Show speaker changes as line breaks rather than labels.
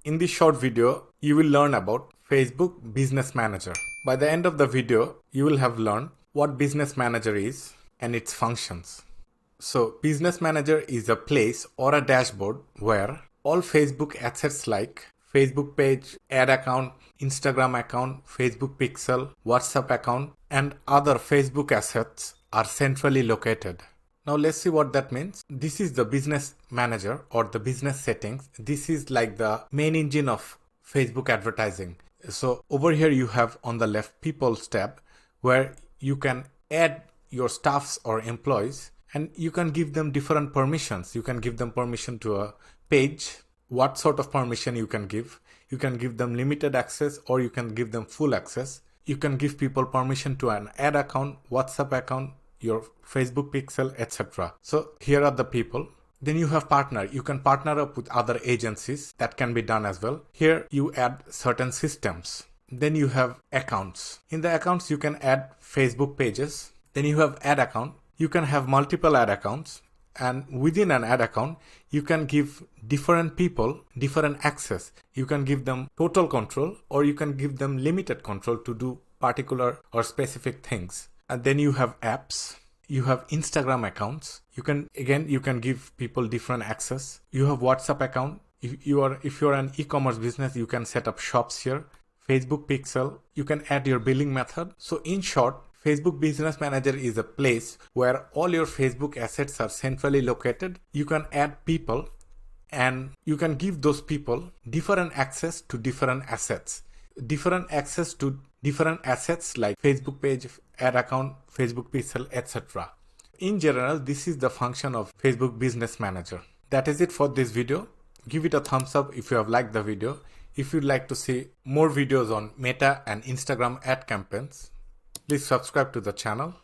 In this short video, you will learn about Facebook Business Manager. By the end of the video, you will have learned what Business Manager is and its functions. So, Business Manager is a place or a dashboard where all Facebook assets like Facebook page, ad account, Instagram account, Facebook pixel, WhatsApp account, and other Facebook assets are centrally located. Now let's see what that means. This is the business manager or the business settings. This is like the main engine of Facebook advertising. So over here you have on the left People's tab where you can add your staffs or employees and you can give them different permissions. You can give them permission to a page. What sort of permission you can give? You can give them limited access or you can give them full access. You can give people permission to an ad account, WhatsApp account, your Facebook pixel, etc. So here are the people. Then you have partner. You can partner up with other agencies. That can be done as well. Here you add certain systems. Then you have accounts. In the accounts you can add Facebook pages. Then you have ad account. You can have multiple ad accounts. And within an ad account, you can give different people different access. You can give them total control or you can give them limited control to do particular or specific things. And then you have apps, you have Instagram accounts. You can give people different access. You have WhatsApp account. If you're an e-commerce business, you can set up shops here. Facebook pixel, you can add your billing method. So in short, Facebook Business Manager is a place where all your Facebook assets are centrally located. You can add people and you can give those people different access to different assets. Different access to different assets like Facebook page, ad account, Facebook pixel, etc. In general, this is the function of Facebook Business Manager. That is it for this video. Give it a thumbs up if you have liked the video. If you'd like to see more videos on Meta and Instagram ad campaigns, please subscribe to the channel.